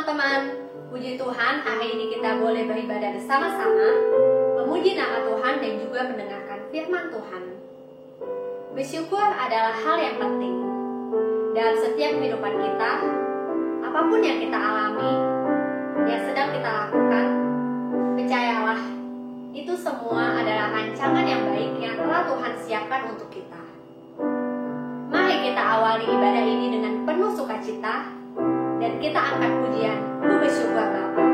teman-teman, puji Tuhan hari ini kita boleh beribadah bersama-sama, memuji nama Tuhan dan juga mendengarkan firman Tuhan. Bersyukur adalah hal yang penting dalam setiap kehidupan kita. Apapun yang kita alami, yang sedang kita lakukan, percayalah, itu semua adalah rancangan yang baik yang telah Tuhan siapkan untuk kita. Mari kita awali ibadah ini dengan penuh sukacita, dan kita angkat pujian, Ku bersyukur Bapa.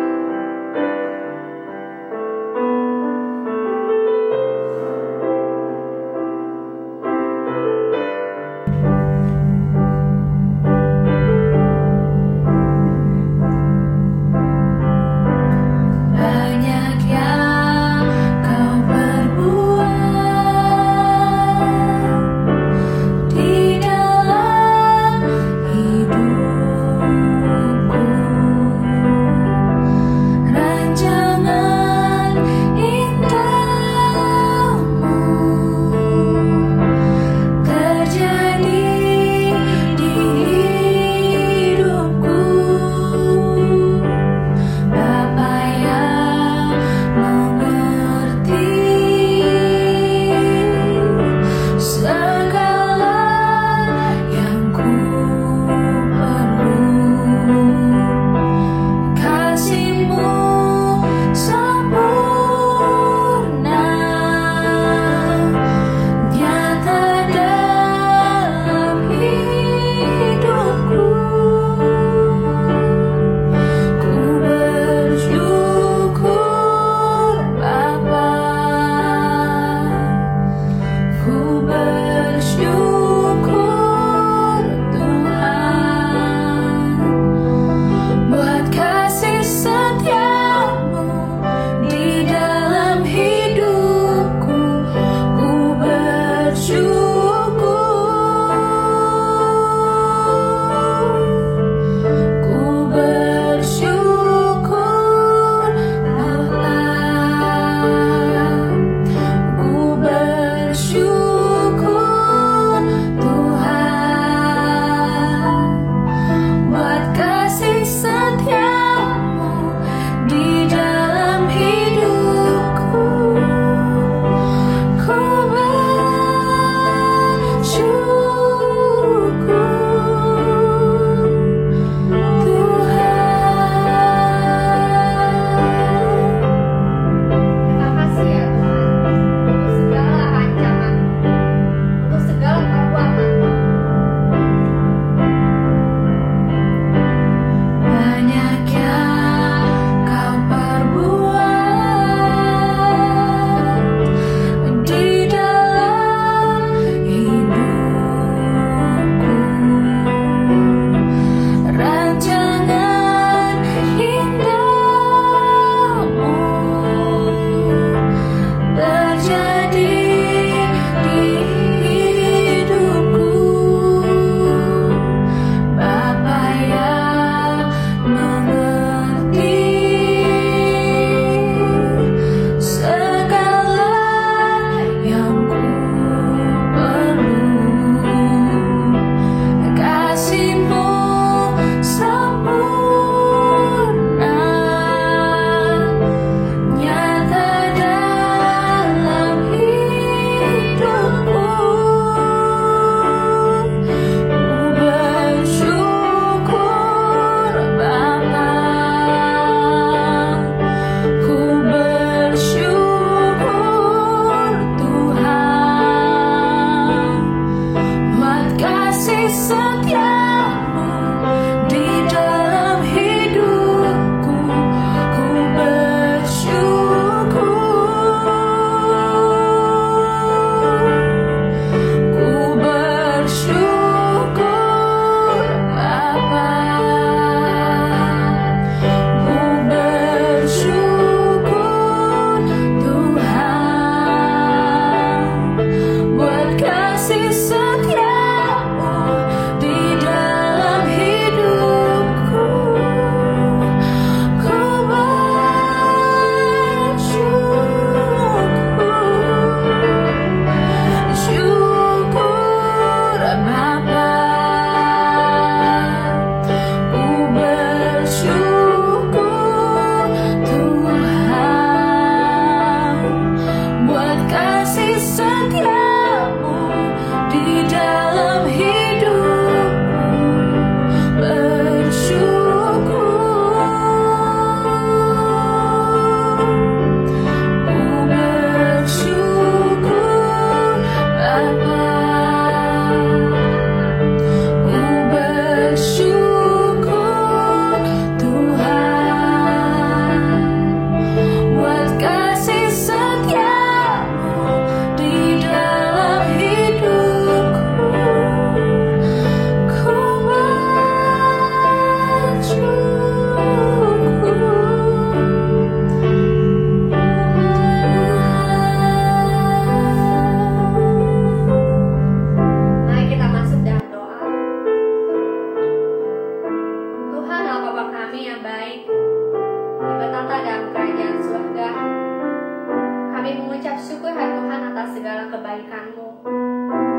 mengucap syukur ya Tuhan atas segala kebaikan-Mu,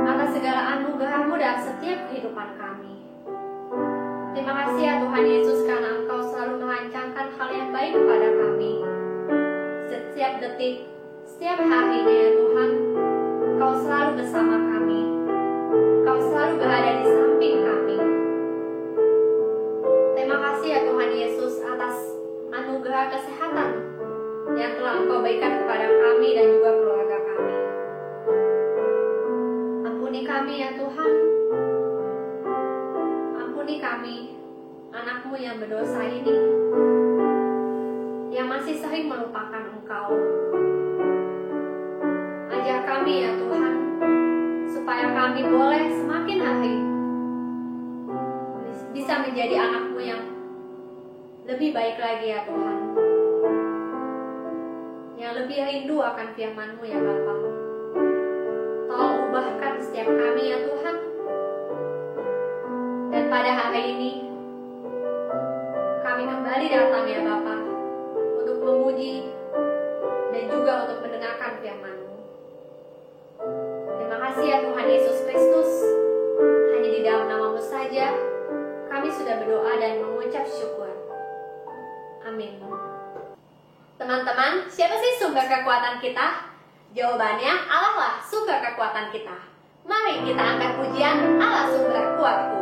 atas segala anugerah-Mu dalam setiap kehidupan kami. Terima kasih ya Tuhan Yesus, karena Engkau selalu merancangkan hal yang baik kepada kami. Setiap detik, setiap harinya ya Tuhan, Engkau selalu bersama kami. Engkau selalu berada di samping kami. Terima kasih ya Tuhan Yesus atas anugerah kesehatan yang telah Engkau berikan kepada kami dan juga keluarga kami. Ampuni kami ya Tuhan. Ampuni kami, anak-Mu yang berdosa ini, yang masih sering melupakan Engkau. Ajar kami ya Tuhan, supaya kami boleh semakin hari bisa menjadi anak-Mu yang lebih baik lagi ya Tuhan, yang lebih rindu akan firman-Mu ya Bapa. Tolong ubahkan setiap kami ya Tuhan. Dan pada hari ini kami kembali datang ya Bapa, untuk memuji dan juga untuk mendengarkan firman-Mu. Terima kasih ya Tuhan Yesus Kristus. Hanya di dalam nama-Mu saja kami sudah berdoa dan mengucap syukur. Amin. Teman-teman, siapa sih sumber kekuatan kita? Jawabannya, Allah lah sumber kekuatan kita. Mari kita angkat pujian Allah sumber kuatku.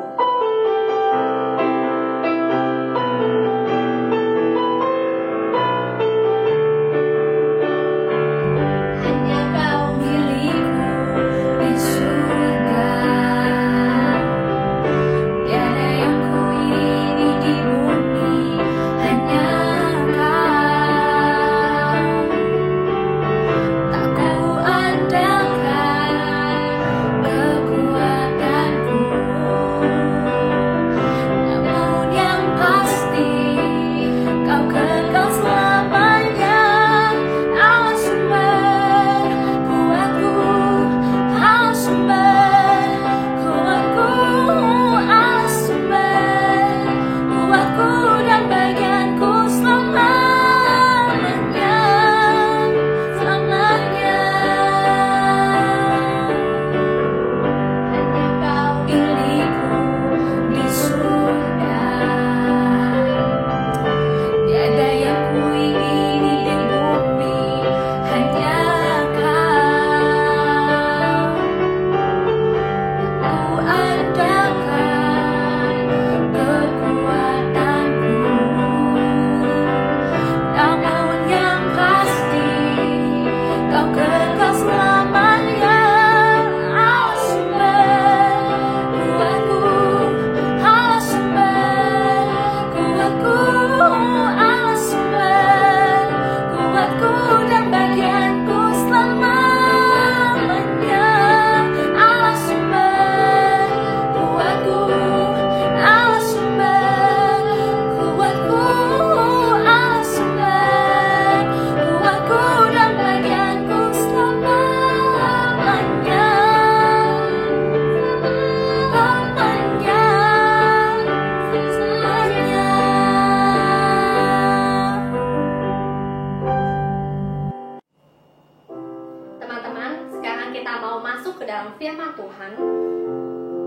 Firman Tuhan,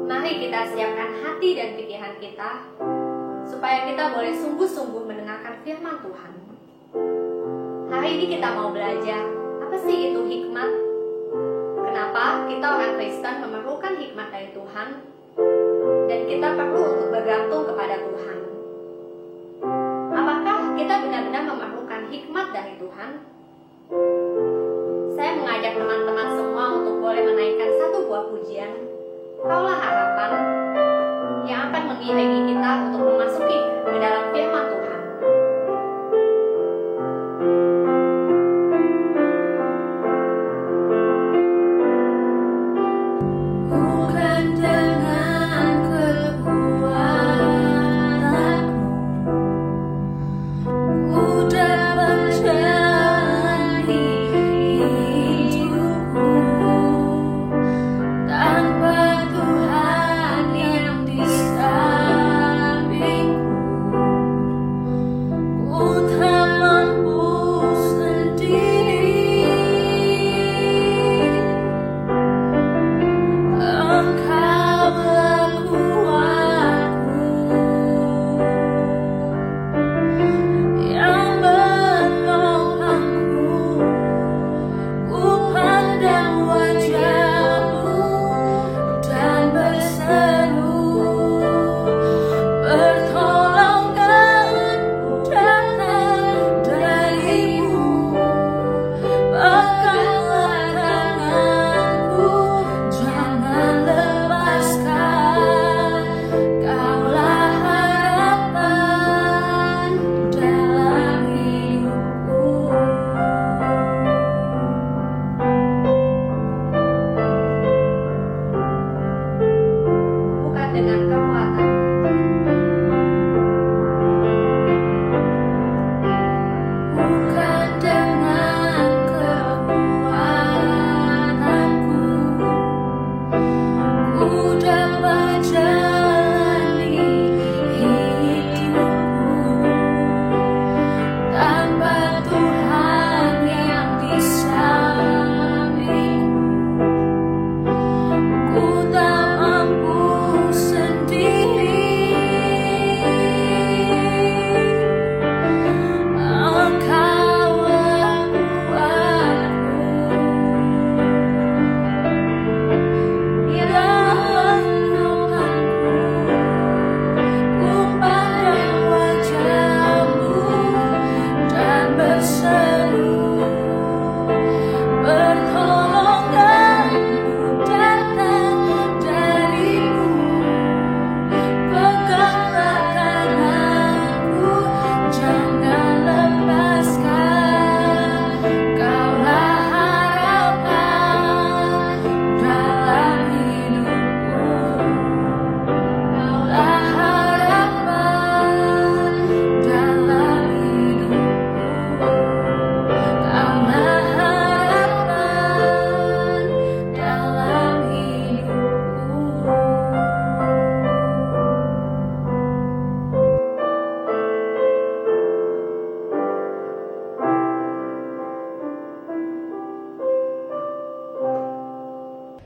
mari kita siapkan hati dan pikiran kita supaya kita boleh sungguh-sungguh mendengarkan firman Tuhan. Hari ini kita mau belajar apa sih itu hikmat? Kenapa kita orang Kristen memerlukan hikmat dari Tuhan dan kita perlu untuk bergantung kepada Tuhan? Apakah kita benar-benar memerlukan hikmat dari Tuhan? Saya mengajak teman-teman semua untuk boleh menaikkan satu buah pujian, Kaulah Harapan, yang akan mengiringi kita untuk memasuki ke dalam firman Tuhan. Bukan dengan kekuatanku, ku dapat jalani hidupku tanpa Tuhan yang di sampingku. Ku tak mampu sendiri.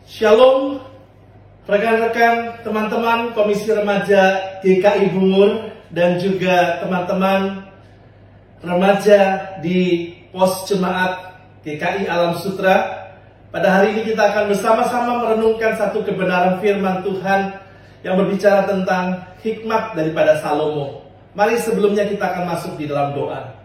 Shalom, rekan-rekan, teman-teman Komisi Remaja GKI Bungur dan juga teman-teman remaja di Pos Jemaat GKI Alam Sutra. Pada hari ini kita akan bersama-sama merenungkan satu kebenaran firman Tuhan yang berbicara tentang hikmat daripada Salomo. Mari sebelumnya kita akan masuk di dalam doa.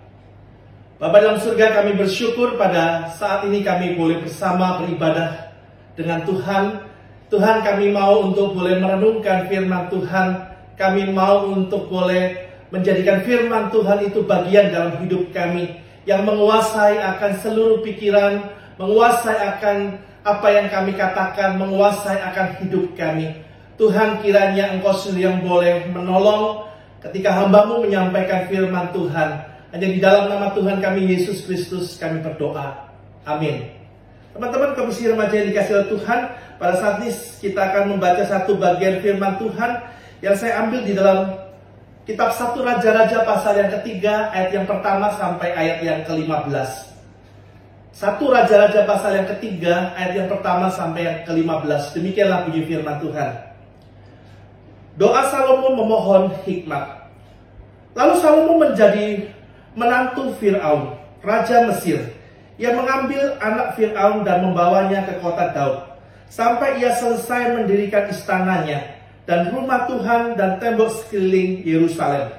Bapa dalam surga, kami bersyukur pada saat ini kami boleh bersama beribadah dengan Tuhan. Tuhan, kami mau untuk boleh merenungkan firman Tuhan. Kami mau untuk boleh menjadikan firman Tuhan itu bagian dalam hidup kami, yang menguasai akan seluruh pikiran, menguasai akan apa yang kami katakan, menguasai akan hidup kami. Tuhan, kiranya Engkau sendiri yang boleh menolong ketika hamba-Mu menyampaikan firman Tuhan. Hanya di dalam nama Tuhan kami Yesus Kristus kami berdoa. Amin. Teman-teman Komisi Remaja yang dikasihi oleh Tuhan, pada saat ini kita akan membaca satu bagian firman Tuhan yang saya ambil di dalam Kitab 1 Raja-Raja pasal yang ketiga, ayat yang pertama sampai ayat yang ke-15. 1 Raja-Raja pasal yang ketiga, ayat yang pertama sampai yang ke-15. Demikianlah bunyi firman Tuhan. Doa Salomo memohon hikmat. Lalu Salomo menjadi menantu Fir'aun, Raja Mesir. Ia mengambil anak Fir'aun dan membawanya ke kota Daud, sampai ia selesai mendirikan istananya dan rumah Tuhan dan tembok sekeliling Yerusalem.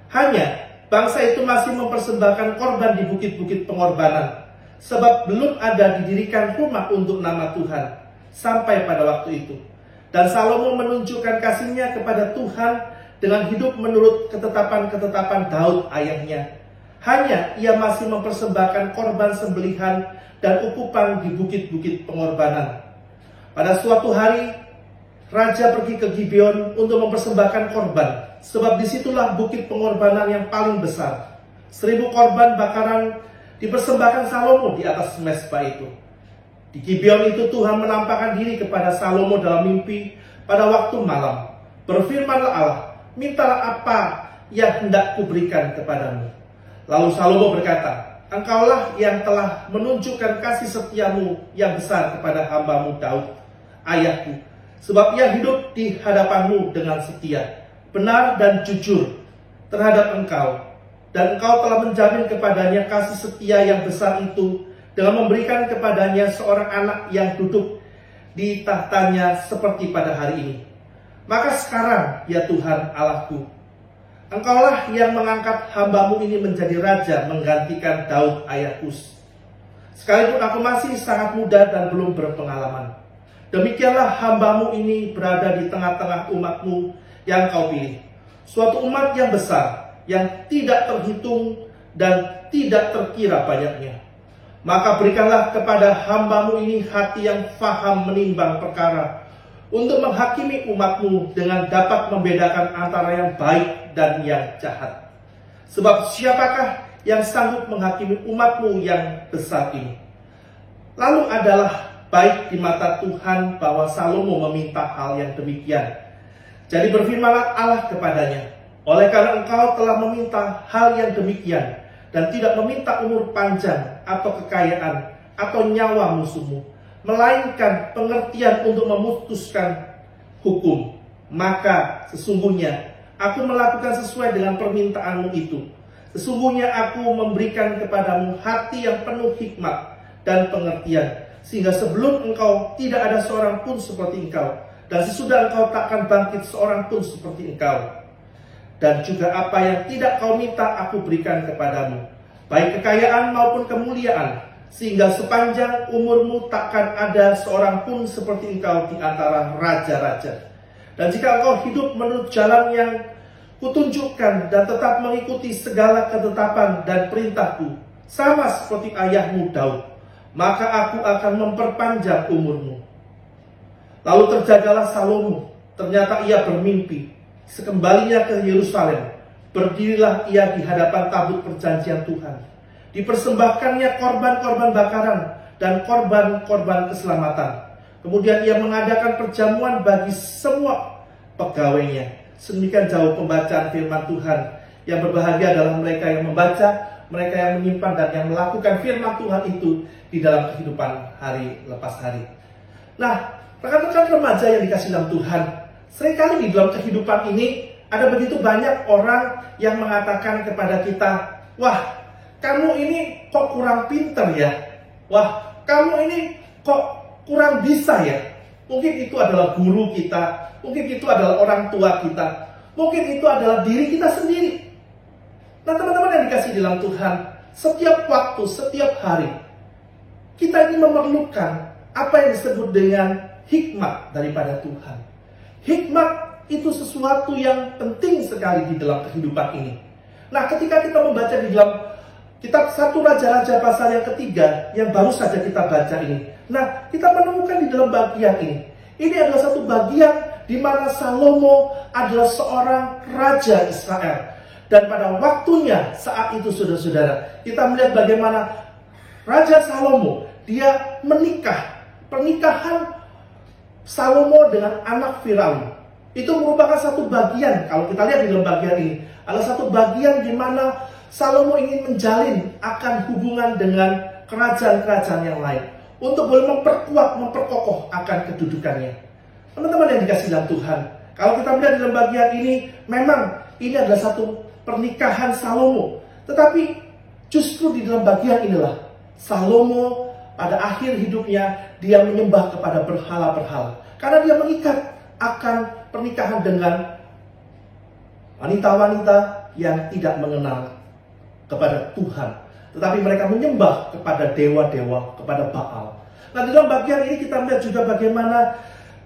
Hanya bangsa itu masih mempersembahkan korban di bukit-bukit pengorbanan, sebab belum ada didirikan rumah untuk nama Tuhan sampai pada waktu itu. Dan Salomo menunjukkan kasihnya kepada Tuhan dengan hidup menurut ketetapan-ketetapan Daud ayahnya. Hanya ia masih mempersembahkan korban sembelihan dan ukupan di bukit-bukit pengorbanan. Pada suatu hari, Raja pergi ke Gibeon untuk mempersembahkan korban, sebab disitulah bukit pengorbanan yang paling besar. 1000 korban bakaran dipersembahkan Salomo di atas mezbah itu. Di Gibeon itu Tuhan menampakkan diri kepada Salomo dalam mimpi pada waktu malam. Berfirmanlah Allah, mintalah apa yang hendak kuberikan kepadamu. Lalu Salomo berkata, Engkaulah yang telah menunjukkan kasih setiamu yang besar kepada hamba-Mu Daud, ayahku. Sebab ia hidup di hadapan-Mu dengan setia, benar dan jujur terhadap Engkau. Dan Engkau telah menjamin kepadanya kasih setia yang besar itu dengan memberikan kepadanya seorang anak yang duduk di tahtanya seperti pada hari ini. Maka sekarang, ya Tuhan Allahku, Engkaulah yang mengangkat hamba-Mu ini menjadi raja menggantikan Daud ayahku. Sekalipun aku masih sangat muda dan belum berpengalaman. Demikianlah hamba-Mu ini berada di tengah-tengah umat-Mu yang Kau pilih. Suatu umat yang besar, yang tidak terhitung dan tidak terkira banyaknya. Maka berikanlah kepada hamba-Mu ini hati yang faham menimbang perkara, untuk menghakimi umat-Mu dengan dapat membedakan antara yang baik dan yang jahat. Sebab siapakah yang sanggup menghakimi umat-Mu yang besar ini? Lalu adalah baik di mata Tuhan bahwa Salomo meminta hal yang demikian. Jadi berfirmanlah Allah kepadanya, oleh karena engkau telah meminta hal yang demikian, dan tidak meminta umur panjang atau kekayaan atau nyawa musuhmu, melainkan pengertian untuk memutuskan hukum, maka sesungguhnya aku melakukan sesuai dengan permintaanmu itu. Sesungguhnya aku memberikan kepadamu hati yang penuh hikmat dan pengertian, sehingga sebelum engkau tidak ada seorang pun seperti engkau, dan sesudah engkau takkan bangkit seorang pun seperti engkau. Dan juga apa yang tidak kau minta aku berikan kepadamu, baik kekayaan maupun kemuliaan, sehingga sepanjang umurmu takkan ada seorang pun seperti engkau di antara raja-raja. Dan jika engkau hidup menurut jalan yang kutunjukkan dan tetap mengikuti segala ketetapan dan perintahku, sama seperti ayahmu Daud, maka aku akan memperpanjang umurmu. Lalu terjagalah Salomo, ternyata ia bermimpi. Sekembalinya ke Yerusalem, berdirilah ia di hadapan tabut perjanjian Tuhan. Dipersembahkannya korban-korban bakaran dan korban-korban keselamatan. Kemudian ia mengadakan perjamuan bagi semua pegawainya. Sedemikian jauh pembacaan firman Tuhan. Yang berbahagia adalah mereka yang membaca, mereka yang menyimpan dan yang melakukan firman Tuhan itu di dalam kehidupan hari lepas hari. Nah, rekan-rekan remaja yang dikasih dalam Tuhan, seringkali di dalam kehidupan ini ada begitu banyak orang yang mengatakan kepada kita, wah, kamu ini kok kurang pinter ya? Wah, kamu ini kok kurang bisa ya? Mungkin itu adalah guru kita, mungkin itu adalah orang tua kita, mungkin itu adalah diri kita sendiri. Nah, teman-teman yang dikasih dalam Tuhan, setiap waktu, setiap hari, kita ini memerlukan apa yang disebut dengan hikmat daripada Tuhan. Hikmat itu sesuatu yang penting sekali di dalam kehidupan ini. Nah, ketika kita membaca di dalam kitab 1 Raja-Raja pasal yang ketiga, yang baru saja kita baca ini. Nah, kita menemukan di dalam bagian ini. Ini adalah satu bagian di mana Salomo adalah seorang raja Israel. Dan pada waktunya saat itu, saudara-saudara, kita melihat bagaimana Raja Salomo, dia menikah. Pernikahan Salomo dengan anak Firaun itu merupakan satu bagian, kalau kita lihat di dalam bagian ini, adalah satu bagian di mana Salomo ingin menjalin akan hubungan dengan kerajaan-kerajaan yang lain untuk boleh memperkuat, memperkokoh akan kedudukannya. Teman-teman yang dikasih dalam Tuhan, kalau kita melihat di dalam bagian ini, memang ini adalah satu pernikahan Salomo, tetapi justru di dalam bagian inilah Salomo pada akhir hidupnya dia menyembah kepada berhala-berhala karena dia mengikat akan pernikahan dengan wanita-wanita yang tidak mengenal kepada Tuhan, tetapi mereka menyembah kepada dewa-dewa, kepada Baal. Nah, di dalam bagian ini kita melihat juga bagaimana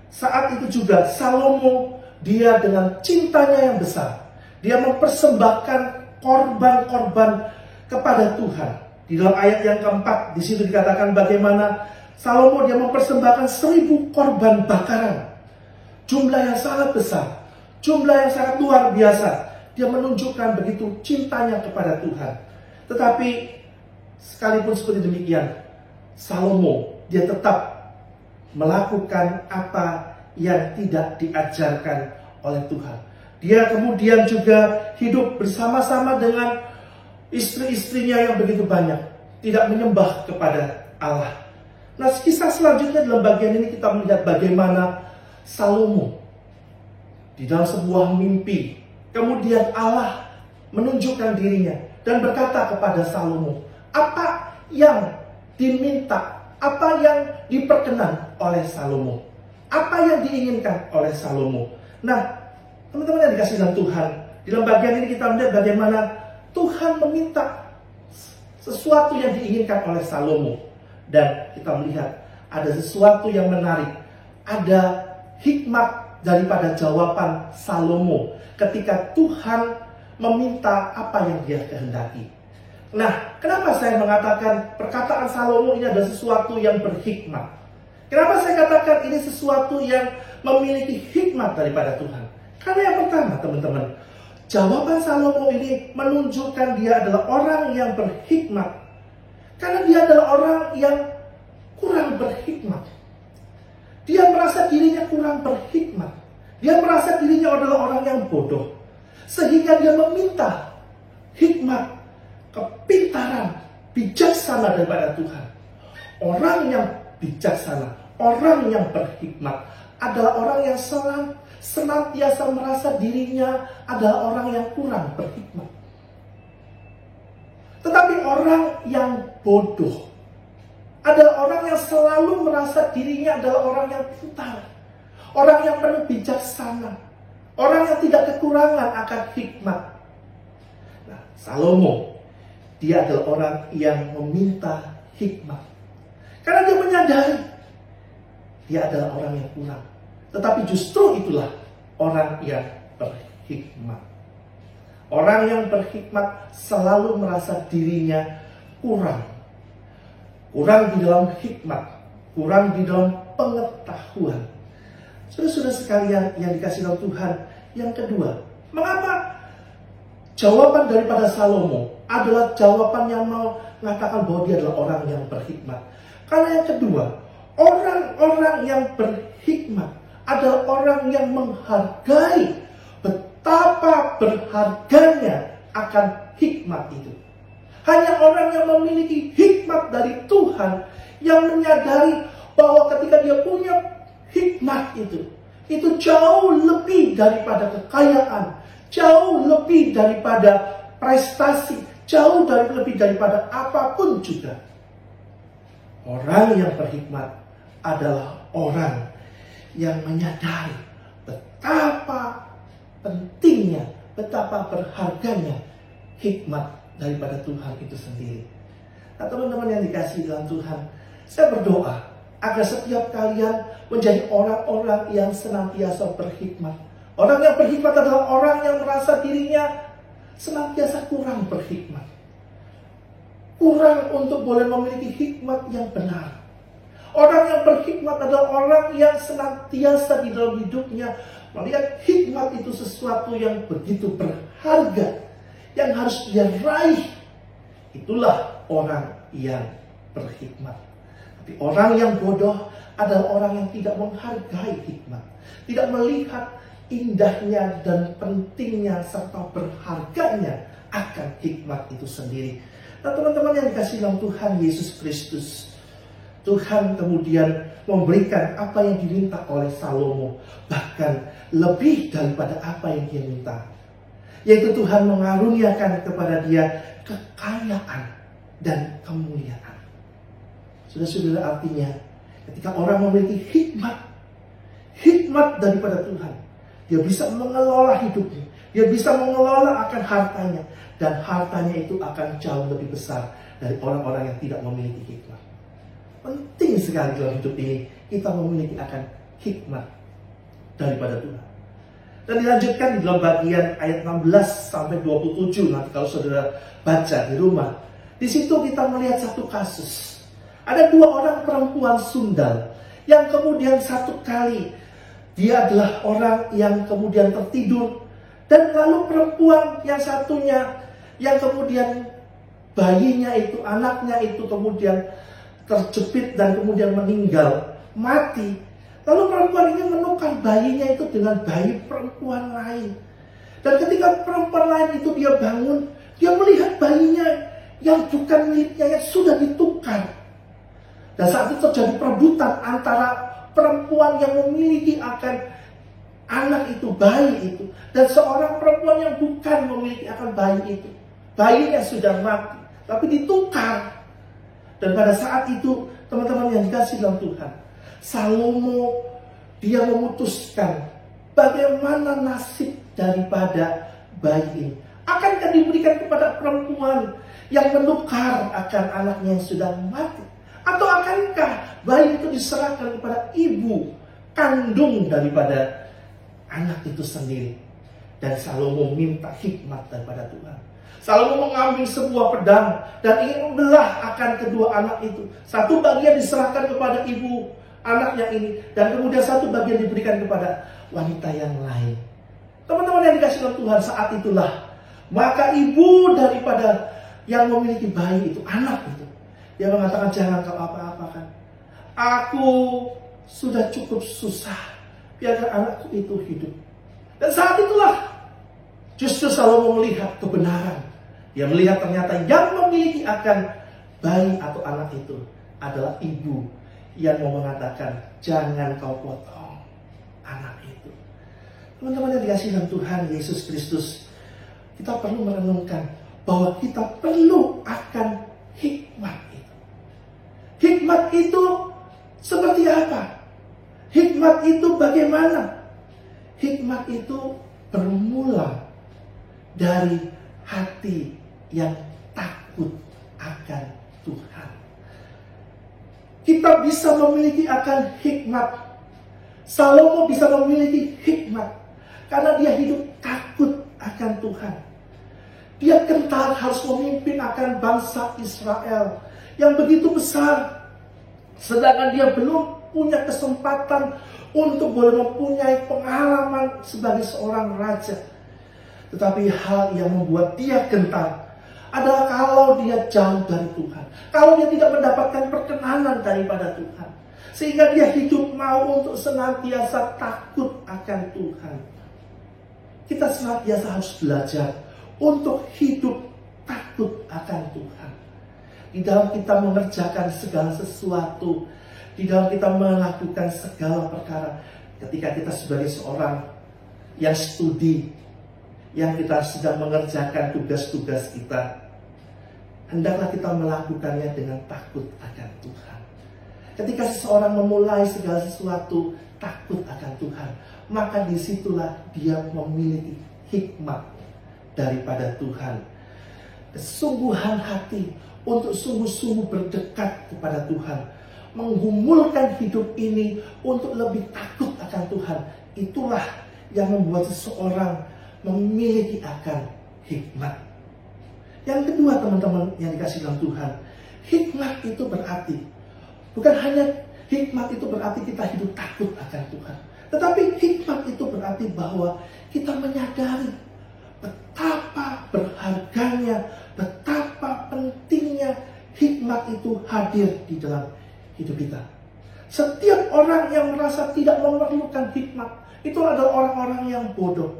saat itu juga Salomo dia dengan cintanya yang besar, dia mempersembahkan korban-korban kepada Tuhan. Di dalam ayat yang keempat, di situ dikatakan bagaimana Salomo dia mempersembahkan 1000 korban bakaran. Jumlah yang sangat besar, jumlah yang sangat luar biasa. Dia menunjukkan begitu cintanya kepada Tuhan. Tetapi sekalipun seperti demikian, Salomo dia tetap melakukan apa yang tidak diajarkan oleh Tuhan. Dia kemudian juga hidup bersama-sama dengan istri-istrinya yang begitu banyak, tidak menyembah kepada Allah. Nah, kisah selanjutnya dalam bagian ini kita melihat bagaimana Salomo di dalam sebuah mimpi, kemudian Allah menunjukkan dirinya dan berkata kepada Salomo, apa yang diminta, apa yang diperkenan oleh Salomo, apa yang diinginkan oleh Salomo. Nah, teman-teman yang dikasih dalam Tuhan, di dalam bagian ini kita melihat bagaimana Tuhan meminta sesuatu yang diinginkan oleh Salomo. Dan kita melihat ada sesuatu yang menarik. Ada hikmat daripada jawaban Salomo ketika Tuhan meminta apa yang dia kehendaki. Nah, kenapa saya mengatakan perkataan Salomo ini adalah sesuatu yang berhikmat? Kenapa saya katakan ini sesuatu yang memiliki hikmat daripada Tuhan? Karena yang pertama, teman-teman, jawaban Salomo ini menunjukkan dia adalah orang yang berhikmat. Karena dia adalah orang yang kurang berhikmat. Dia merasa dirinya kurang berhikmat. Dia merasa dirinya adalah orang yang bodoh. Sehingga dia meminta hikmat, kepintaran, bijaksana daripada Tuhan. Orang yang bijaksana, orang yang berhikmat adalah orang yang senantiasa merasa dirinya adalah orang yang kurang berhikmat. Tetapi orang yang bodoh adalah orang yang selalu merasa dirinya adalah orang yang pintar, orang yang penuh bijaksana, orang yang tidak kekurangan akan hikmat. Nah, Salomo dia adalah orang yang meminta hikmat karena dia menyadari dia adalah orang yang kurang. Tetapi justru itulah orang yang berhikmat. Orang yang berhikmat selalu merasa dirinya kurang. Kurang di dalam hikmat, kurang di dalam pengetahuan. Saudara-saudara sekalian yang dikasih dalam Tuhan, yang kedua, mengapa jawaban daripada Salomo adalah jawaban yang mengatakan bahwa dia adalah orang yang berhikmat? Karena yang kedua, orang-orang yang berhikmat adalah orang yang menghargai betapa berharganya akan hikmat itu. Hanya orang yang memiliki hikmat dari Tuhan yang menyadari bahwa ketika dia punya hikmat itu jauh lebih daripada kekayaan, jauh lebih daripada prestasi, jauh lebih daripada apapun juga. Orang yang berhikmat adalah orang yang menyadari betapa pentingnya, betapa berharganya hikmat daripada Tuhan itu sendiri. Nah, teman-teman yang dikasihi dalam Tuhan, saya berdoa agar setiap kalian menjadi orang-orang yang senantiasa berhikmat. Orang yang berhikmat adalah orang yang merasa dirinya senantiasa kurang berhikmat, kurang untuk boleh memiliki hikmat yang benar. Orang yang berhikmat adalah orang yang senantiasa di dalam hidupnya melihat hikmat itu sesuatu yang begitu berharga, yang harus dia raih. Itulah orang yang berhikmat. Tapi orang yang bodoh adalah orang yang tidak menghargai hikmat, tidak melihat indahnya dan pentingnya serta berharganya akan hikmat itu sendiri. Nah, teman-teman yang dikasihi dalam Tuhan Yesus Kristus, Tuhan kemudian memberikan apa yang diminta oleh Salomo, bahkan lebih daripada apa yang dia minta, yaitu Tuhan mengaruniakan kepada dia kekayaan dan kemuliaan. Saudara-saudara, artinya ketika orang memiliki hikmat daripada Tuhan, dia bisa mengelola hidupnya, dia bisa mengelola akan hartanya, dan hartanya itu akan jauh lebih besar dari orang-orang yang tidak memiliki hikmat. Penting sekali dalam hidup ini kita memiliki akan hikmat daripada Tuhan. Dan dilanjutkan di dalam bagian ayat 16 sampai 27, nanti kalau saudara baca di rumah. Di situ kita melihat satu kasus. Ada dua orang perempuan sundal yang kemudian satu kali dia adalah orang yang kemudian tertidur, dan lalu perempuan yang satunya yang kemudian bayinya itu, anaknya itu kemudian terjepit dan kemudian meninggal, mati. Lalu perempuan ini menukar bayinya itu dengan bayi perempuan lain. Dan ketika perempuan lain itu dia bangun, dia melihat bayinya yang bukan miliknya yang sudah ditukar. Dan saat itu terjadi perebutan antara perempuan yang memiliki akan anak itu, bayi itu, dan seorang perempuan yang bukan memiliki akan bayi itu. Bayinya sudah mati, tapi ditukar. Dan pada saat itu, teman-teman yang dikasihi dalam Tuhan, Salomo dia memutuskan bagaimana nasib daripada bayi ini. Akankah diberikan kepada perempuan yang menukar akan anaknya yang sudah mati? Atau akankah bayi itu diserahkan kepada ibu kandung daripada anak itu sendiri? Dan Salomo minta hikmat daripada Tuhan. Salomo mengambil sebuah pedang dan ingin membelah akan kedua anak itu. Satu bagian diserahkan kepada ibu anaknya ini, dan kemudian satu bagian diberikan kepada wanita yang lain. Teman-teman yang dikasihi oleh Tuhan, saat itulah maka ibu daripada yang memiliki bayi itu, anak itu, dia mengatakan, jangan kau apa-apakan. Aku sudah cukup susah, biarkan anakku itu hidup. Dan saat itulah justru Salomo melihat kebenaran. Dia melihat ternyata yang memiliki akan bayi atau anak itu adalah ibu yang mau mengatakan, jangan kau potong anak itu. Teman-teman yang dikasihi dalam Tuhan Yesus Kristus, kita perlu merenungkan bahwa kita perlu akan hikmat itu. Hikmat itu seperti apa? Hikmat itu bagaimana? Hikmat itu bermula dari hati yang takut akan Tuhan. Kita bisa memiliki akan hikmat. Salomo bisa memiliki hikmat karena dia hidup takut akan Tuhan. Dia kental harus memimpin akan bangsa Israel yang begitu besar, sedangkan dia belum punya kesempatan untuk boleh mempunyai pengalaman sebagai seorang raja. Tetapi hal yang membuat dia gentar adalah kalau dia jauh dari Tuhan, kalau dia tidak mendapatkan perkenanan daripada Tuhan, sehingga dia hidup mau untuk senantiasa takut akan Tuhan. Kita senantiasa harus belajar untuk hidup takut akan Tuhan. Di dalam kita mengerjakan segala sesuatu, di dalam kita melakukan segala perkara. Ketika kita sebagai seorang yang studi, yang kita sedang mengerjakan tugas-tugas kita, hendaklah kita melakukannya dengan takut akan Tuhan. Ketika seseorang memulai segala sesuatu takut akan Tuhan, maka disitulah dia memiliki hikmat daripada Tuhan. Kesungguhan hati untuk sungguh-sungguh berdekat kepada Tuhan, menggumulkan hidup ini untuk lebih takut akan Tuhan. Itulah yang membuat seseorang memiliki akan hikmat. Yang kedua, teman-teman yang dikasih dalam Tuhan, hikmat itu berarti bukan hanya hikmat itu berarti kita hidup takut akan Tuhan, tetapi hikmat itu berarti bahwa kita menyadari betapa berharganya, betapa pentingnya hikmat itu hadir di dalam hidup kita. Setiap orang yang merasa tidak memerlukan hikmat, itu adalah orang-orang yang bodoh.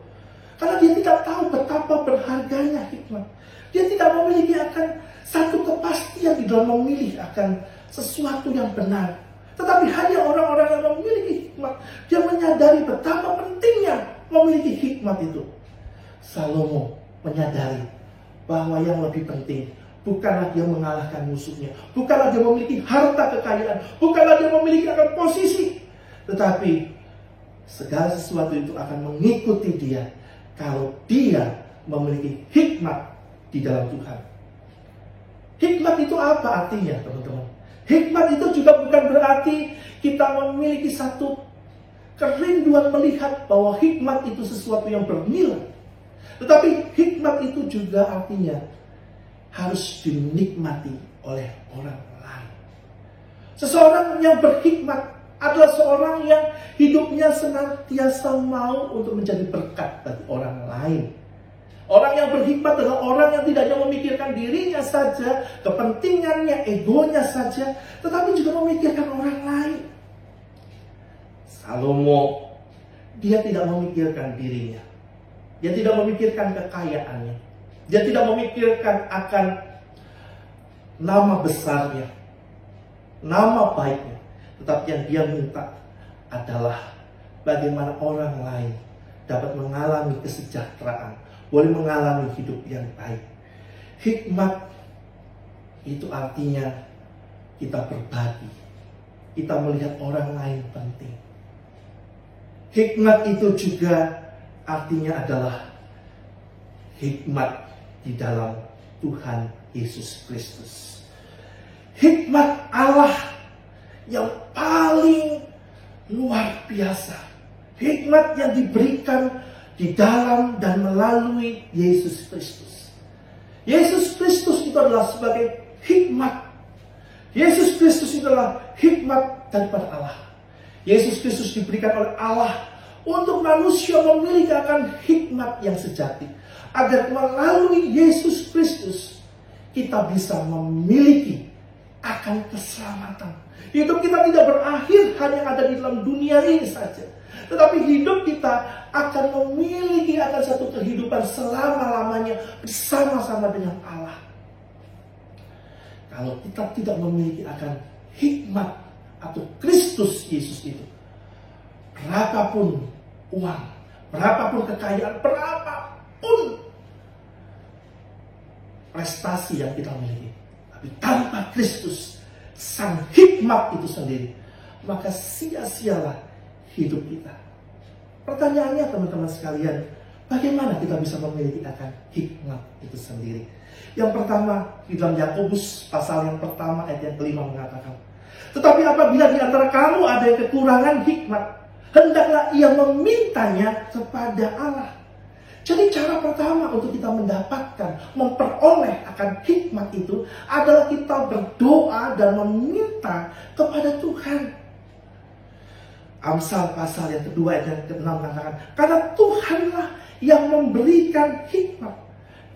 Karena dia tidak tahu betapa berharganya hikmat. Dia tidak memiliki akan satu kepastian di dalam memilih akan sesuatu yang benar. Tetapi hanya orang-orang yang memiliki hikmat, dia menyadari betapa pentingnya memiliki hikmat itu. Salomo menyadari bahwa yang lebih penting bukanlah dia mengalahkan musuhnya, bukanlah dia memiliki harta kekayaan, bukanlah dia memiliki akan posisi, tetapi segala sesuatu itu akan mengikuti dia kalau dia memiliki hikmat di dalam Tuhan. Hikmat itu apa artinya, teman-teman? Hikmat itu juga bukan berarti kita memiliki satu kerinduan melihat bahwa hikmat itu sesuatu yang bernilai. Tetapi hikmat itu juga artinya harus dinikmati oleh orang lain. Seseorang yang berhikmat adalah seorang yang hidupnya senantiasa mau untuk menjadi berkat bagi orang lain. Orang yang berhikmat adalah orang yang tidak hanya memikirkan dirinya saja, kepentingannya, egonya saja, tetapi juga memikirkan orang lain. Salomo, dia tidak memikirkan dirinya. Dia tidak memikirkan kekayaannya. Dia tidak memikirkan akan nama besarnya, nama baiknya. Tetapi yang dia minta adalah bagaimana orang lain dapat mengalami kesejahteraan, boleh mengalami hidup yang baik. Hikmat itu artinya kita berbagi, kita melihat orang lain penting. Hikmat itu juga artinya adalah hikmat di dalam Tuhan Yesus Kristus. Hikmat Allah yang paling luar biasa. Hikmat yang diberikan di dalam dan melalui Yesus Kristus. Yesus Kristus itu adalah sebagai hikmat. Yesus Kristus itu adalah hikmat daripada Allah. Yesus Kristus diberikan oleh Allah untuk manusia memiliki akan hikmat yang sejati. Agar melalui Yesus Kristus kita bisa memiliki akan keselamatan. Hidup kita tidak berakhir hanya ada di dalam dunia ini saja. Tetapi hidup kita akan memiliki akan satu kehidupan selama-lamanya bersama-sama dengan Allah. Kalau kita tidak memiliki akan hikmat atau Kristus Yesus itu, berapapun uang, berapapun kekayaan, berapapun prestasi yang kita miliki, tapi tanpa Kristus, sang hikmat itu sendiri, maka sia-sialah hidup kita. Pertanyaannya, teman-teman sekalian, bagaimana kita bisa memiliki akan hikmat itu sendiri? Yang pertama, di dalam Yakobus pasal yang pertama ayat yang kelima mengatakan, tetapi apabila di antara kamu ada yang kekurangan hikmat, hendaklah ia memintanya kepada Allah. Jadi cara pertama untuk kita mendapatkan, memperoleh akan hikmat itu adalah kita berdoa dan meminta kepada Tuhan. Amsal pasal yang kedua ayat yang ke-6 mengatakan, karena Tuhanlah yang memberikan hikmat.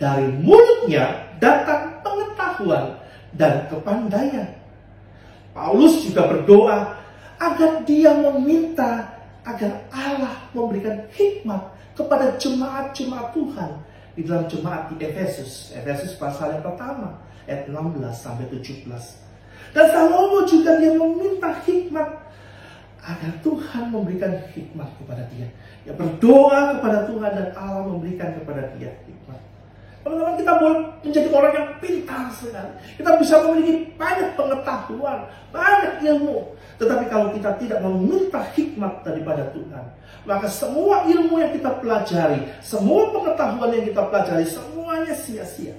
Dari mulutnya datang pengetahuan dan kepandaian. Paulus juga berdoa agar dia meminta agar Allah memberikan hikmat kepada jemaat-jemaat Tuhan di dalam jemaat di Efesus. Efesus pasal yang pertama ayat 16 sampai 17. Dan Salomo juga dia meminta hikmat agar Tuhan memberikan hikmat kepada dia. Dia berdoa kepada Tuhan dan Allah memberikan kepada dia hikmat. Teman-teman, kita boleh menjadi orang yang pintar sekali. Kita bisa memiliki banyak pengetahuan, banyak ilmu. Tetapi kalau kita tidak meminta hikmat daripada Tuhan, maka semua ilmu yang kita pelajari, semua pengetahuan yang kita pelajari, semuanya sia-sia.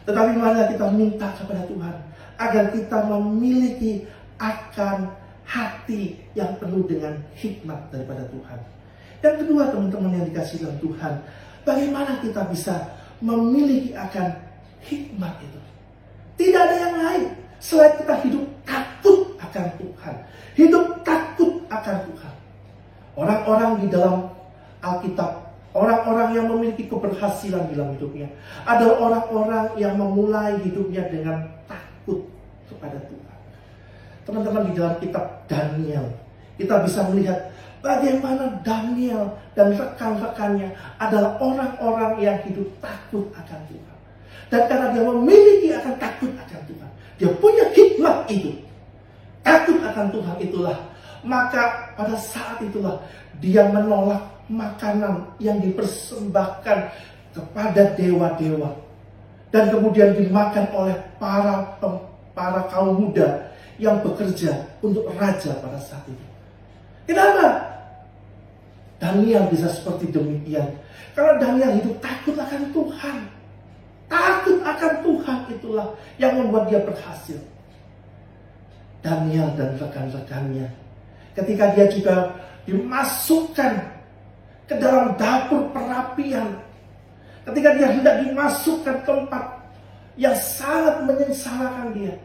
Tetapi marilah kita minta kepada Tuhan agar kita memiliki akan hati yang penuh dengan hikmat daripada Tuhan. Yang kedua, teman-teman yang dikasihi dalam Tuhan, bagaimana kita bisa memiliki akan hikmat itu? Tidak ada yang lain selain kita hidup takut akan Tuhan, hidup takut akan Tuhan. Orang-orang di dalam Alkitab, orang-orang yang memiliki keberhasilan dalam hidupnya adalah orang-orang yang memulai hidupnya dengan takut kepada Tuhan. Teman-teman, di dalam kitab Daniel, kita bisa melihat bagaimana Daniel dan rekan-rekannya adalah orang-orang yang hidup takut akan Tuhan. Dan karena dia memiliki akan takut akan Tuhan, dia punya hikmat itu, takut akan Tuhan itulah, maka pada saat itulah dia menolak makanan yang dipersembahkan kepada dewa-dewa dan kemudian dimakan oleh para kaum muda yang bekerja untuk raja pada saat itu. Kenapa Daniel bisa seperti demikian? Karena Daniel hidup takut akan Tuhan. Takut akan Tuhan itulah yang membuat dia berhasil. Daniel dan rekan-rekannya, ketika dia juga dimasukkan ke dalam dapur perapian, ketika dia hendak dimasukkan tempat yang sangat menyengsarakan dia,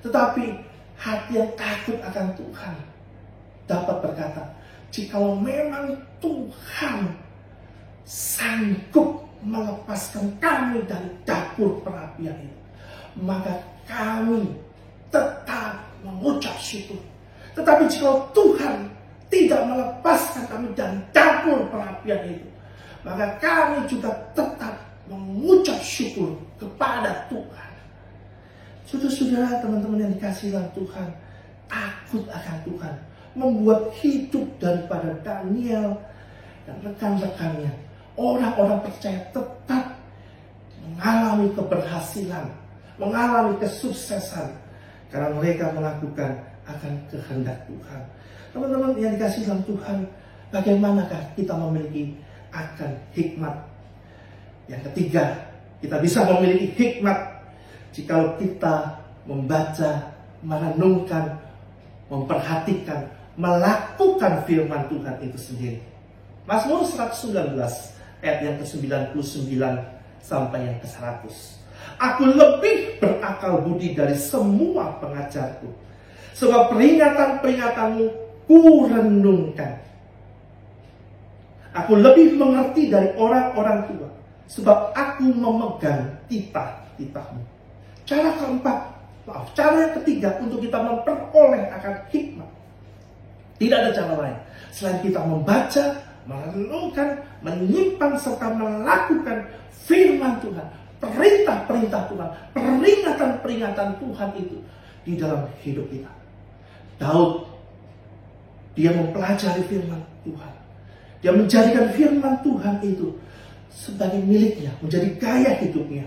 tetapi hati yang takut akan Tuhan dapat berkata, jikalau memang Tuhan sanggup melepaskan kami dari dapur perapian itu, maka kami tetap mengucap syukur. Tetapi jikalau Tuhan tidak melepaskan kami dari dapur perapian itu, maka kami juga tetap mengucap syukur kepada Tuhan. Saudara-saudara, teman-teman yang dikasihi dalam Tuhan, takut akan Tuhan membuat hidup daripada Daniel dan rekan-rekannya, orang-orang percaya, tetap mengalami keberhasilan, mengalami kesuksesan karena mereka melakukan akan kehendak Tuhan. Teman-teman yang dikasihi dalam Tuhan, bagaimanakah kita memiliki akan hikmat? Yang ketiga, kita bisa memiliki hikmat jikalau kita membaca, merenungkan, memperhatikan, melakukan firman Tuhan itu sendiri. Mazmur 119 ayat yang ke-99 sampai yang ke-100. Aku lebih berakal budi dari semua pengajarku, sebab peringatan-peringatanmu ku renungkan. Aku lebih mengerti dari orang-orang tua, sebab aku memegang titah-titahmu. Cara yang ketiga untuk kita memperoleh akan hikmat, tidak ada cara lain selain kita membaca, merenungkan, menyimpan serta melakukan firman Tuhan, perintah-perintah Tuhan, peringatan-peringatan Tuhan itu di dalam hidup kita. Daud, dia mempelajari firman Tuhan. Dia menjadikan firman Tuhan itu sebagai miliknya, menjadi gaya hidupnya.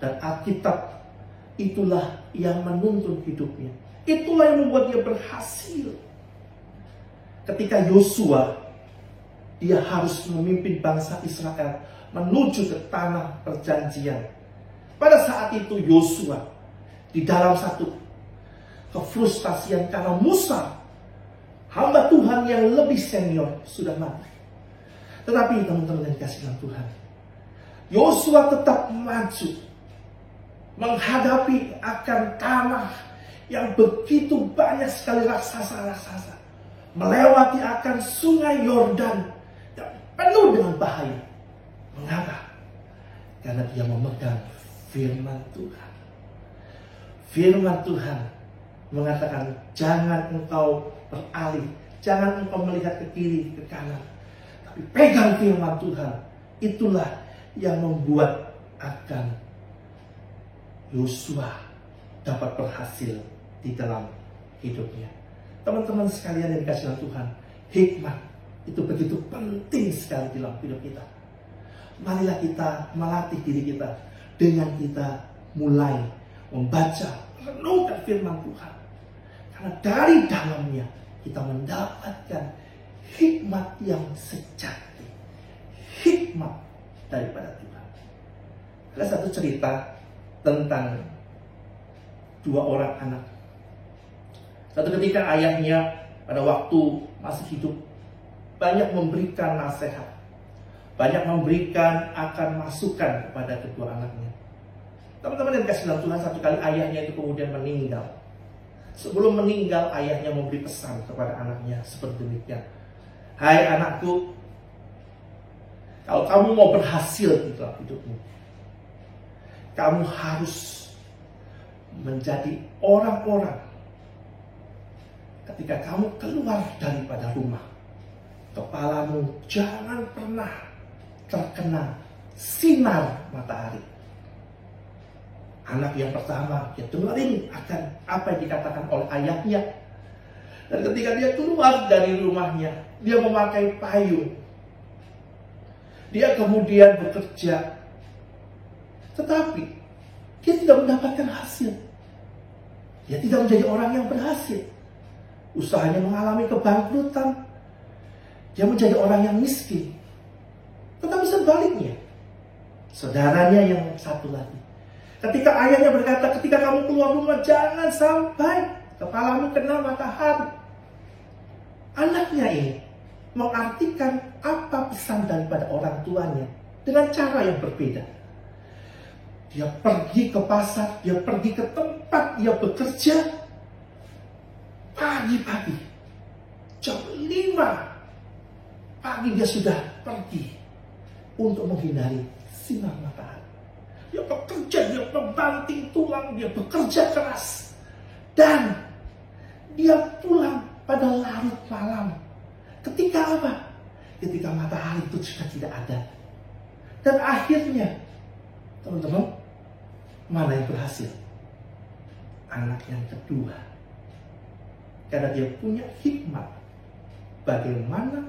Dan Alkitab itulah yang menuntun hidupnya. Itulah yang membuat dia berhasil. Ketika Yosua, dia harus memimpin bangsa Israel menuju ke tanah perjanjian. Pada saat itu Yosua di dalam satu kefrustasian karena Musa, hamba Tuhan yang lebih senior, sudah mati. Tetapi teman-teman yang dikasihi Tuhan, Yosua tetap maju menghadapi akan tanah yang begitu banyak sekali raksasa-raksasa, melewati akan sungai Yordan yang penuh dengan bahaya. Mengapa? Karena dia memegang firman Tuhan. Firman Tuhan mengatakan, jangan engkau beralih, jangan engkau melihat ke kiri, ke kanan, tapi pegang firman Tuhan. Itulah yang membuat akan Yosua dapat berhasil di dalam hidupnya. Teman-teman sekalian yang dikasihi Tuhan, hikmat itu begitu penting sekali dalam hidup kita. Marilah kita melatih diri kita dengan kita mulai membaca, merenungkan firman Tuhan. Karena dari dalamnya kita mendapatkan hikmat yang sejati, hikmat daripada Tuhan. Ada satu cerita tentang dua orang anak. Satu ketika ayahnya pada waktu masih hidup banyak memberikan nasihat, banyak memberikan akan masukan kepada kedua anaknya. Teman-teman yang dikasihi Tuhan, satu kali ayahnya itu kemudian meninggal. Sebelum meninggal, ayahnya memberi pesan kepada anaknya seperti demikian. Hai anakku, kalau kamu mau berhasil di dalam hidupmu, kamu harus menjadi orang-orang. Ketika kamu keluar daripada rumah, kepalamu jangan pernah terkena sinar matahari. Anak yang pertama, dia dengerin akan apa yang dikatakan oleh ayahnya. Dan ketika dia keluar dari rumahnya, dia memakai payung. Dia kemudian bekerja. Tetapi, dia tidak mendapatkan hasil. Dia tidak menjadi orang yang berhasil. Usahanya mengalami kebangkrutan. Dia menjadi orang yang miskin. Tetapi sebaliknya, saudaranya yang satu lagi, ketika ayahnya berkata, ketika kamu keluar rumah jangan sampai kepalamu kena matahari. Anaknya ini mengartikan apa pesan daripada orang tuanya dengan cara yang berbeda. Dia pergi ke pasar, dia pergi ke tempat dia bekerja pagi-pagi. Jam 5 pagi dia sudah pergi untuk menghindari sinar matahari. Dia bekerja, dia membanting tulang, dia bekerja keras. Dan dia pulang pada larut malam. Ketika apa? Ketika matahari itu sudah tidak ada. Dan akhirnya, teman-teman, mana yang berhasil? Anak yang kedua. Karena dia punya hikmat bagaimana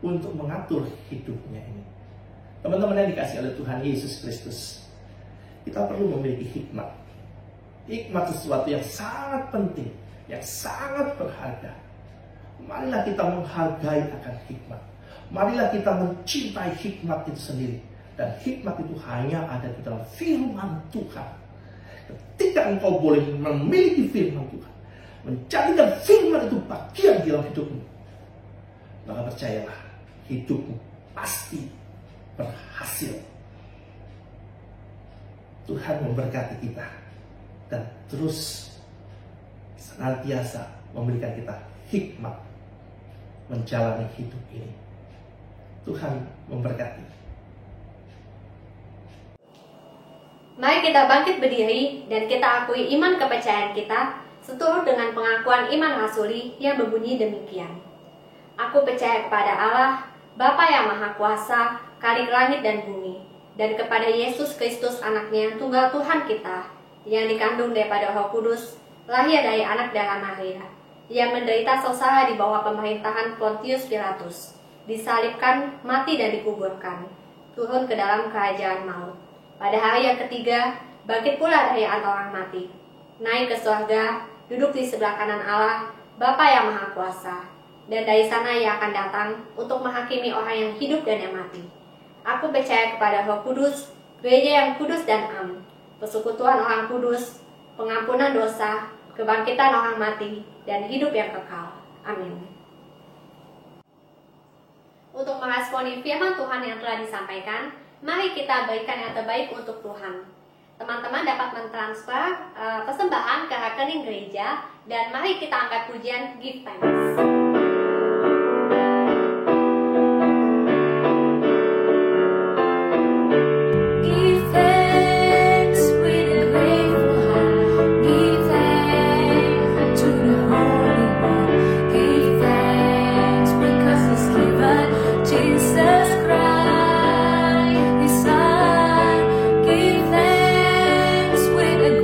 untuk mengatur hidupnya ini. Teman-teman yang dikasihi oleh Tuhan Yesus Kristus, kita perlu memiliki hikmat. Hikmat sesuatu yang sangat penting, yang sangat berharga. Marilah kita menghargai akan hikmat. Marilah kita mencintai hikmat itu sendiri. Dan hikmat itu hanya ada di dalam firman Tuhan. Ketika engkau boleh memiliki firman Tuhan, menjadikan firman itu bagian dalam hidupmu, maka percayalah, hidupmu pasti berhasil. Tuhan memberkati kita dan terus senantiasa memberikan kita hikmat menjalani hidup ini. Tuhan memberkati. Mari kita bangkit berdiri dan kita akui iman kepercayaan kita seturut dengan pengakuan iman rasuli yang berbunyi demikian. Aku percaya kepada Allah, Bapa yang Maha Kuasa, Khalik langit dan bumi, dan kepada Yesus Kristus anaknya, tunggal Tuhan kita, yang dikandung daripada Roh Kudus, lahir dari anak darah Maria, yang menderita sengsara di bawah pemerintahan Pontius Pilatus, disalibkan, mati dan dikuburkan, turun ke dalam kerajaan maut. Pada hari yang ketiga, bangkit pula dari antara orang mati, naik ke surga, duduk di sebelah kanan Allah, Bapa yang Maha Kuasa, dan dari sana ia akan datang untuk menghakimi orang yang hidup dan yang mati. Aku percaya kepada Roh Kudus, gereja yang kudus dan am, persekutuan orang kudus, pengampunan dosa, kebangkitan orang mati, dan hidup yang kekal. Amin. Untuk meresponi firman Tuhan yang telah disampaikan, mari kita berikan yang terbaik untuk Tuhan. Teman-teman dapat mentransfer persembahan ke rekening gereja, dan mari kita angkat pujian Give Thanks.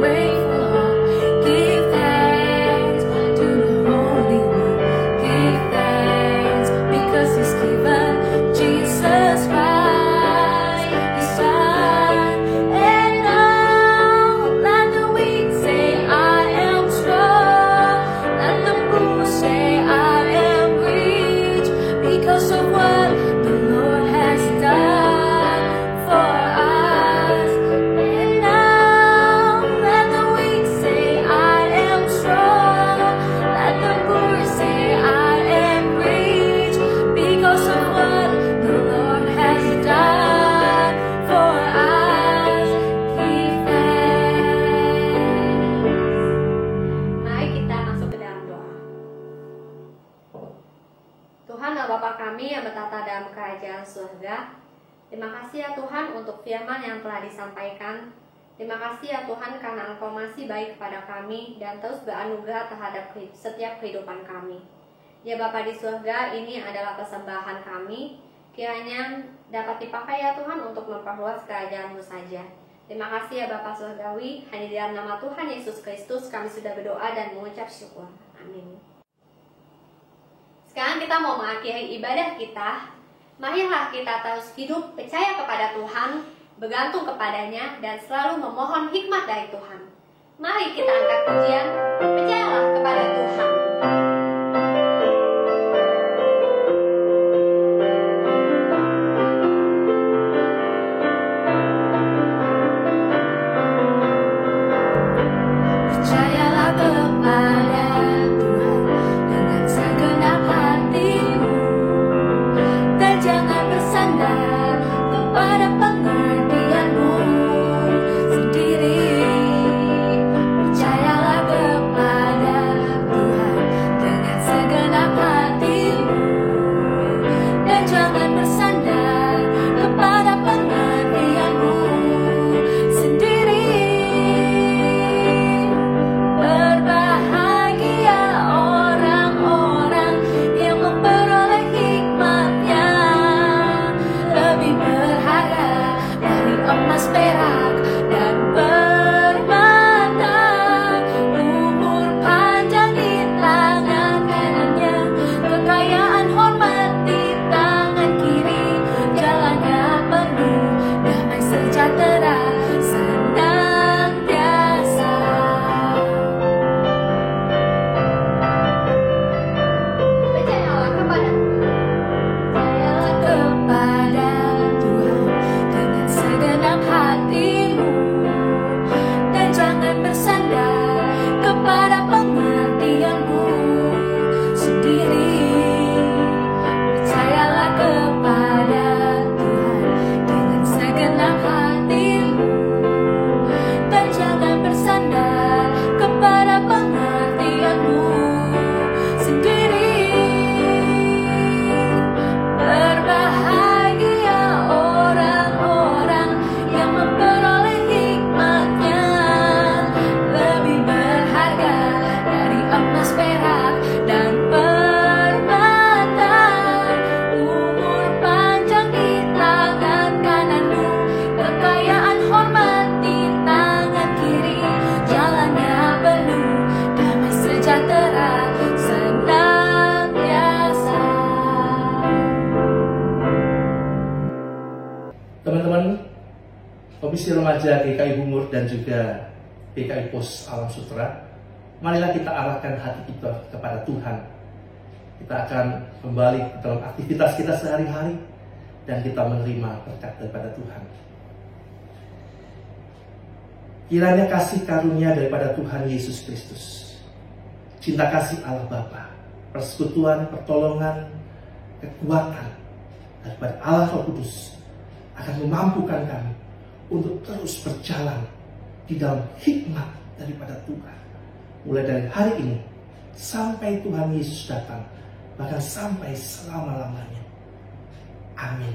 Grateful heart. say I am rich because of what the Lord has done for us. And now let the weak say I am strong. Let the poor say I am rich because of what the Lord has done for us. Give thanks. Mari kita masuk ke dalam doa. Tuhan Allah Bapa kami yang bertata dalam kerajaan surga, terima kasih ya Tuhan untuk firman yang telah disampaikan. Terima kasih ya Tuhan karena Engkau masih baik kepada kami dan terus beranugerah terhadap setiap kehidupan kami. Ya Bapa di surga, ini adalah persembahan kami. Kiranya dapat dipakai ya Tuhan untuk memperluas kerajaan-Mu saja. Terima kasih ya Bapa surgawi, hanya di dalam nama Tuhan Yesus Kristus kami sudah berdoa dan mengucap syukur. Amin. Sekarang kita mau mengakhiri ibadah kita. Marilah kita terus hidup percaya kepada Tuhan, bergantung kepadanya, dan selalu memohon hikmat dari Tuhan. Mari kita angkat pujian, percayalah kepada Tuhan. Percayalah kepada Tuhan dengan segenap hatimu, dan jangan bersandar kepada pengertianmu sendiri. Percayalah kepada Tuhan dengan segenap hatimu, dan jangan bersandar kepada pengertianmu sendiri. Berbahagia orang-orang yang memperoleh hikmatnya, lebih berharga dari emas, perak, dan permata. Umur panjang di tangan kanannya, kekayaan hormat di tangan kiri. Jalannya penuh damai sejahtera senantiasa. Percayalah kepada Percayalah kepada Tuhan dengan segenap hatimu, dan jangan bersandar kepada pengertianmu sendiri. Percayalah kepada Tuhan dengan segenap hatimu, dan jangan bersandar kepada pengertianmu sendiri. Berbahagia orang-orang yang memperoleh hikmatnya, lebih berharga dari emas, perak, dan permata. Umur panjang di tangan kananmu, kekayaan hormat di tangan kiri. Jalannya penuh damai sejahtera senantiasa. Teman-teman, Komisi Remaja GKI Bungur dan juga GKI Pos Alam Sutera, marilah kita arahkan hati kita kepada Tuhan. Kita akan kembali ke dalam aktivitas kita sehari-hari dan kita menerima berkat daripada Tuhan. Kiranya kasih karunia daripada Tuhan Yesus Kristus, cinta kasih Allah Bapa, persekutuan, pertolongan, kekuatan daripada Allah Roh Kudus akan memampukan kami untuk terus berjalan di dalam hikmat daripada Tuhan. Mulai dari hari ini sampai Tuhan Yesus datang, bahkan sampai selama-lamanya. Amin.